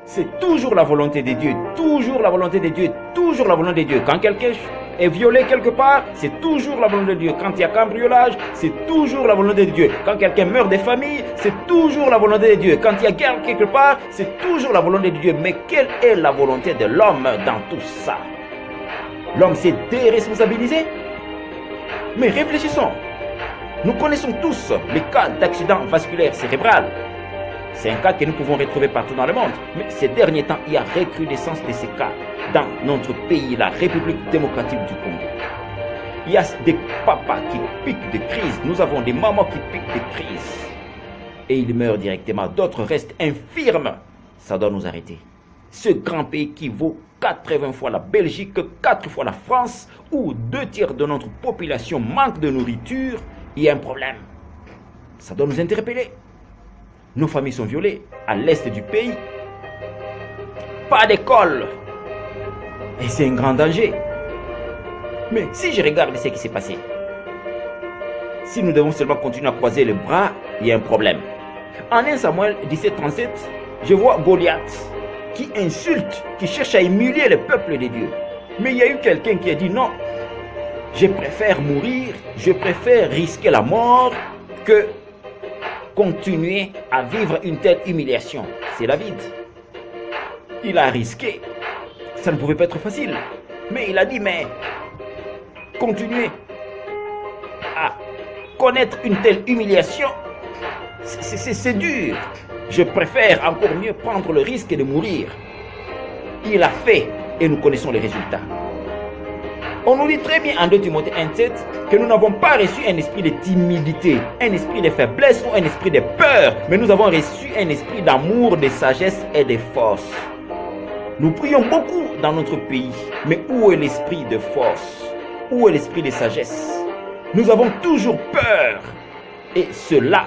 C'est toujours la volonté de Dieu, toujours la volonté de Dieu, toujours la volonté de Dieu. Quand quelqu'un est violé quelque part, c'est toujours la volonté de Dieu. Quand il y a cambriolage, c'est toujours la volonté de Dieu. Quand quelqu'un meurt des familles, c'est toujours la volonté de Dieu. Quand il y a guerre quelque part, c'est toujours la volonté de Dieu. Mais quelle est la volonté de l'homme dans tout ça? L'homme s'est déresponsabilisé. Mais réfléchissons. Nous connaissons tous les cas d'accident vasculaire cérébral. C'est un cas que nous pouvons retrouver partout dans le monde. Mais ces derniers temps, il y a recrudescence de ces cas dans notre pays, la République démocratique du Congo. Il y a des papas qui piquent de crise. Nous avons des mamans qui piquent de crise. Et ils meurent directement. D'autres restent infirmes. Ça doit nous arrêter. Ce grand pays qui vaut 80 fois la Belgique, 4 fois la France, où 2/3 de notre population manque de nourriture, il y a un problème. Ça doit nous interpeller. Nos familles sont violées à l'est du pays. Pas d'école. Et c'est un grand danger. Mais si je regarde ce qui s'est passé, si nous devons seulement continuer à croiser les bras, il y a un problème. En 1 Samuel 17:37, je vois Goliath qui insulte, qui cherche à humilier le peuple de Dieu. Mais il y a eu quelqu'un qui a dit non, je préfère mourir, je préfère risquer la mort que continuer à vivre une telle humiliation. C'est David. Il a risqué. Ça ne pouvait pas être facile. Mais il a dit, mais continuer à connaître une telle humiliation, c'est dur. Je préfère encore mieux prendre le risque de mourir. Il a fait et nous connaissons les résultats. On nous dit très bien en 2 Timothée 1:7 que nous n'avons pas reçu un esprit de timidité, un esprit de faiblesse ou un esprit de peur, mais nous avons reçu un esprit d'amour, de sagesse et de force. Nous prions beaucoup dans notre pays, mais où est l'esprit de force? Où est l'esprit de sagesse? Nous avons toujours peur. Et c'est là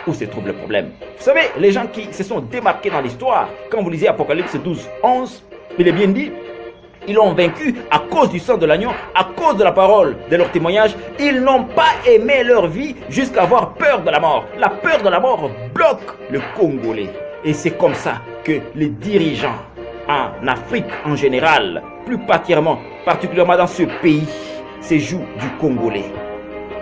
où se trouve le problème. Vous savez, les gens qui se sont démarqués dans l'histoire, quand vous lisez Apocalypse 12:11, il est bien dit, ils l'ont vaincu à cause du sang de l'agneau, à cause de la parole de leur témoignage. Ils n'ont pas aimé leur vie jusqu'à avoir peur de la mort. La peur de la mort bloque le Congolais. Et c'est comme ça que les dirigeants en Afrique en général, plus particulièrement dans ce pays, se jouent du Congolais.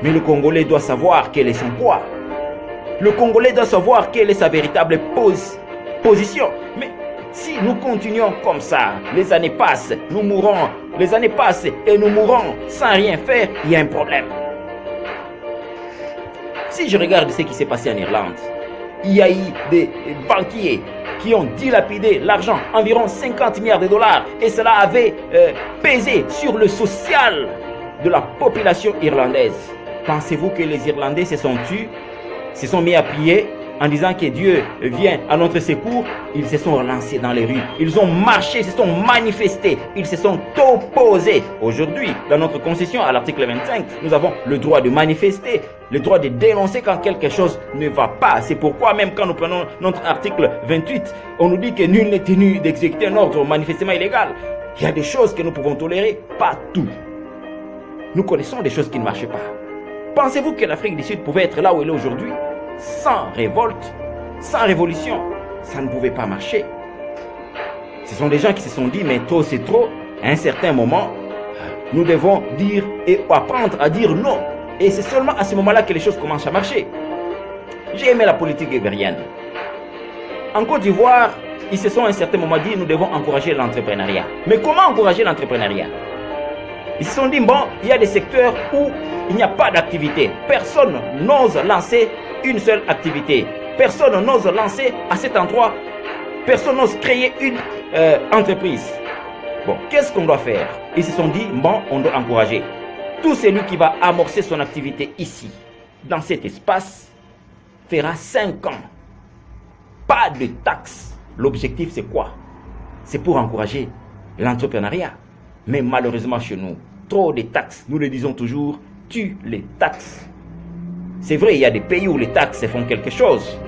Mais le Congolais doit savoir quel est son poids. Le Congolais doit savoir quelle est sa véritable position. Mais si nous continuons comme ça, les années passent, nous mourrons, les années passent et nous mourrons sans rien faire, il y a un problème. Si je regarde ce qui s'est passé en Irlande, il y a eu des banquiers qui ont dilapidé l'argent, environ 50 milliards de dollars, et cela avait pesé sur le social de la population irlandaise. Pensez-vous que les Irlandais se sont tus, se sont mis à prier en disant que Dieu vient à notre secours? Ils se sont relancés dans les rues, ils ont marché, ils se sont manifestés, ils se sont opposés. Aujourd'hui, dans notre constitution, à l'article 25, nous avons le droit de manifester, le droit de dénoncer quand quelque chose ne va pas. C'est pourquoi même quand nous prenons notre article 28, on nous dit que nul n'est tenu d'exécuter un ordre manifestement illégal. Il y a des choses que nous pouvons tolérer, pas tout. Nous connaissons des choses qui ne marchent pas. Pensez-vous que l'Afrique du Sud pouvait être là où elle est aujourd'hui? Sans révolte, sans révolution, ça ne pouvait pas marcher. Ce sont des gens qui se sont dit, mais trop c'est trop. À un certain moment, nous devons dire et apprendre à dire non. Et c'est seulement à ce moment-là que les choses commencent à marcher. J'ai aimé la politique guébérienne. En Côte d'Ivoire, ils se sont à un certain moment dit, nous devons encourager l'entrepreneuriat. Mais comment encourager l'entrepreneuriat? Ils se sont dit, bon, il y a des secteurs où il n'y a pas d'activité. Personne n'ose lancer une seule activité. Personne n'ose lancer à cet endroit. Personne n'ose créer une entreprise. Bon, qu'est-ce qu'on doit faire? Ils se sont dit, bon, on doit encourager. Tout celui qui va amorcer son activité ici, dans cet espace, fera 5 ans. Pas de taxes. L'objectif, c'est quoi? C'est pour encourager l'entrepreneuriat. Mais malheureusement chez nous, trop de taxes, nous le disons toujours, tuent les taxes. C'est vrai, il y a des pays où les taxes font quelque chose.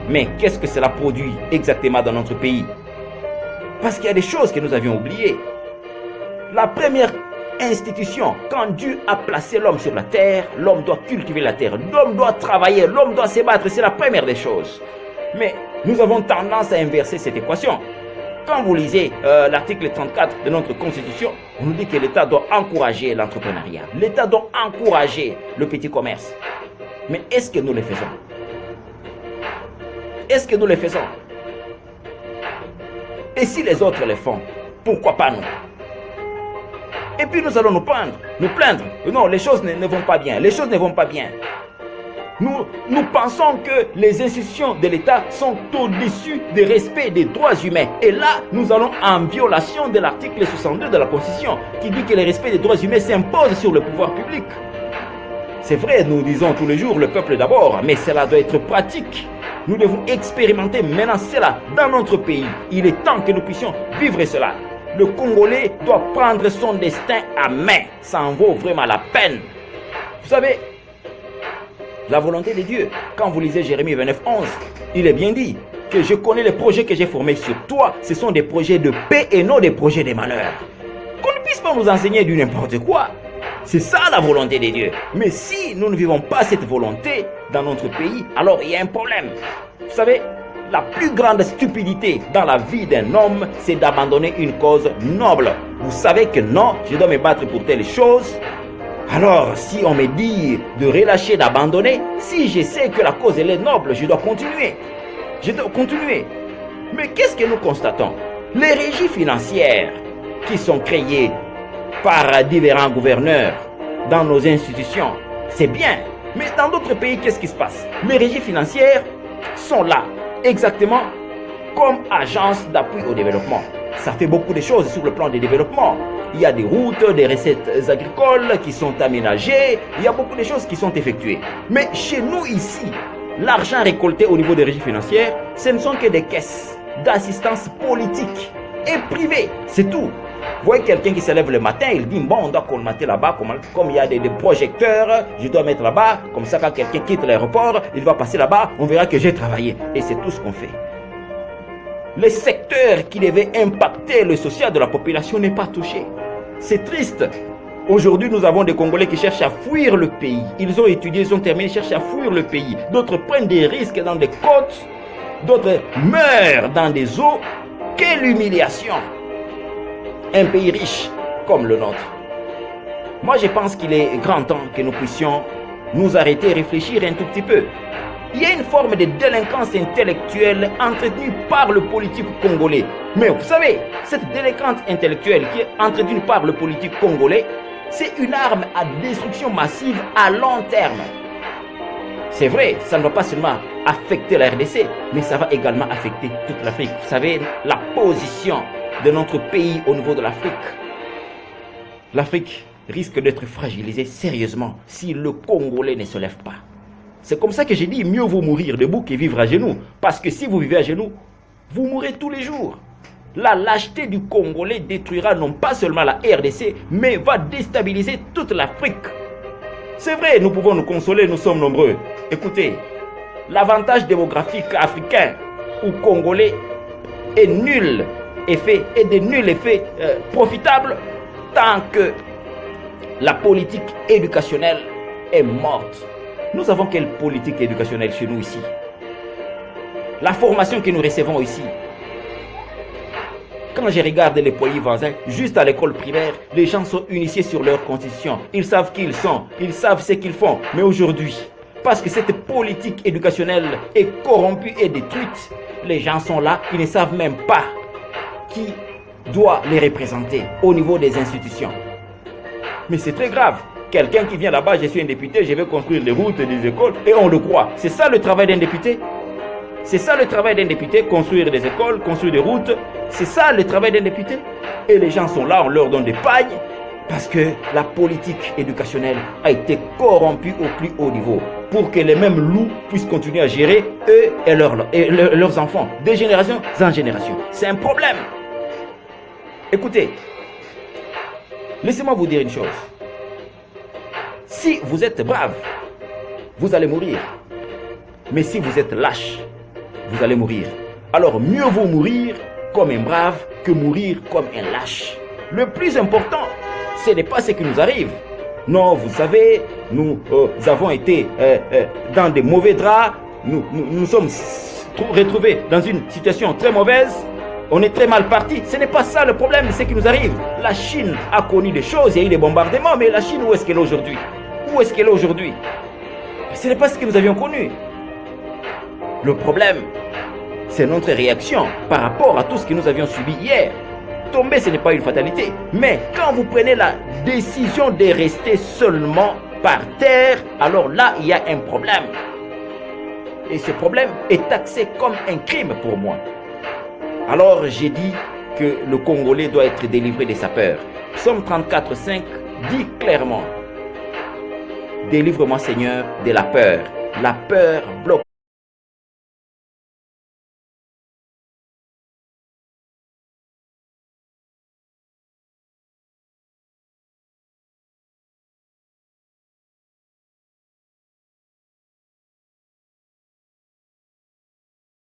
Mais qu'est-ce que cela produit exactement dans notre pays? Parce qu'il y a des choses que nous avions oubliées. La première institution, quand Dieu a placé l'homme sur la terre, l'homme doit cultiver la terre, l'homme doit travailler, l'homme doit se battre, c'est la première des choses. Mais nous avons tendance à inverser cette équation. quand vous lisez l'article 34 de notre Constitution, on nous dit que l'État doit encourager l'entrepreneuriat. L'État doit encourager le petit commerce. Mais est-ce que nous le faisons? Est-ce que nous le faisons? Et si les autres le font, pourquoi pas nous? Et puis nous allons nous plaindre. Non, les choses ne vont pas bien. Les choses ne vont pas bien. Nous pensons que les institutions de l'État sont au-dessus du respect des droits humains. Et là, nous allons en violation de l'article 62 de la Constitution, qui dit que le respect des droits humains s'impose sur le pouvoir public. C'est vrai, nous disons tous les jours le peuple d'abord, mais cela doit être pratique. Nous devons expérimenter maintenant cela dans notre pays. Il est temps que nous puissions vivre cela. Le Congolais doit prendre son destin à main. Ça en vaut vraiment la peine. Vous savez, la volonté de Dieu, quand vous lisez Jérémie 29:11, il est bien dit que je connais les projets que j'ai formés sur toi. Ce sont des projets de paix et non des projets de malheur. Qu'on ne puisse pas nous enseigner du n'importe quoi. C'est ça la volonté de Dieu. Mais si nous ne vivons pas cette volonté dans notre pays, alors il y a un problème. Vous savez, la plus grande stupidité dans la vie d'un homme, c'est d'abandonner une cause noble. Vous savez que non, je dois me battre pour telle chose. Alors, si on me dit de relâcher, d'abandonner, si je sais que la cause elle est noble, je dois continuer. Je dois continuer. Mais qu'est-ce que nous constatons? Les régies financières qui sont créées par différents gouverneurs dans nos institutions, c'est bien. Mais dans d'autres pays, qu'est-ce qui se passe? Les régies financières sont là, exactement comme agences d'appui au développement. Ça fait beaucoup de choses sur le plan du développement. Il y a des routes, des recettes agricoles qui sont aménagées. Il y a beaucoup de choses qui sont effectuées. Mais chez nous ici, l'argent récolté au niveau des régies financières, ce ne sont que des caisses d'assistance politique et privée. C'est tout. Vous voyez quelqu'un qui se lève le matin, il dit, bon, on doit colmater là-bas, comme il y a des projecteurs, je dois mettre là-bas, comme ça quand quelqu'un quitte l'aéroport, il va passer là-bas, on verra que j'ai travaillé. Et c'est tout ce qu'on fait. Les secteurs qui devaient impacter le social de la population n'est pas touché. C'est triste. Aujourd'hui, nous avons des Congolais qui cherchent à fuir le pays. Ils ont étudié, ils ont terminé, ils cherchent à fuir le pays. D'autres prennent des risques dans des côtes, d'autres meurent dans des eaux. Quelle humiliation! Un pays riche comme le nôtre. Moi, je pense qu'il est grand temps que nous puissions nous arrêter et réfléchir un tout petit peu. Il y a une forme de délinquance intellectuelle entretenue par le politique congolais. Mais vous savez, cette délinquance intellectuelle qui est entretenue par le politique congolais, c'est une arme à destruction massive à long terme. C'est vrai, ça ne va pas seulement affecter la RDC, mais ça va également affecter toute l'Afrique. Vous savez, la position de notre pays au niveau de l'Afrique. L'Afrique risque d'être fragilisée sérieusement si le Congolais ne se lève pas. C'est comme ça que j'ai dit, mieux vaut mourir debout que vivre à genoux. Parce que si vous vivez à genoux, vous mourrez tous les jours. La lâcheté du Congolais détruira non pas seulement la RDC, mais va déstabiliser toute l'Afrique. C'est vrai, nous pouvons nous consoler, nous sommes nombreux. Écoutez, l'avantage démographique africain ou congolais est nul effet et de nul effet profitable tant que la politique éducationnelle est morte. Nous avons quelle politique éducationnelle chez nous ici? La formation que nous recevons ici. Quand je regarde les pays voisins, juste à l'école primaire, les gens sont initiés sur leur constitution. Ils savent qui ils sont, ils savent ce qu'ils font. Mais aujourd'hui, parce que cette politique éducationnelle est corrompue et détruite, les gens sont là, ils ne savent même pas qui doit les représenter au niveau des institutions. Mais c'est très grave. Quelqu'un qui vient là-bas, je suis un député, je vais construire des routes et des écoles, et on le croit. C'est ça le travail d'un député? C'est ça le travail d'un député, construire des écoles, construire des routes. C'est ça le travail d'un député? Et les gens sont là, on leur donne des pagnes, parce que la politique éducationnelle a été corrompue au plus haut niveau, pour que les mêmes loups puissent continuer à gérer eux et leurs enfants, de génération en génération. C'est un problème. Écoutez, laissez-moi vous dire une chose. Si vous êtes brave, vous allez mourir. Mais si vous êtes lâche, vous allez mourir. Alors mieux vaut mourir comme un brave que mourir comme un lâche. Le plus important, ce n'est pas ce qui nous arrive. Non, vous savez, nous avons été dans des mauvais draps. Nous sommes retrouvés dans une situation très mauvaise. On est très mal parti. Ce n'est pas ça le problème, c'est ce qui nous arrive. La Chine a connu des choses, il y a eu des bombardements, mais la Chine, où est-ce qu'elle est aujourd'hui? Où est-ce qu'elle est aujourd'hui? Ce n'est pas ce que nous avions connu. Le problème, c'est notre réaction par rapport à tout ce que nous avions subi hier. Tomber, ce n'est pas une fatalité. Mais quand vous prenez la décision de rester seulement par terre, alors là, il y a un problème. Et ce problème est taxé comme un crime pour moi. Alors j'ai dit que le Congolais doit être délivré de sa peur. Psaume 34,5 dit clairement: délivre-moi Seigneur de la peur. La peur bloque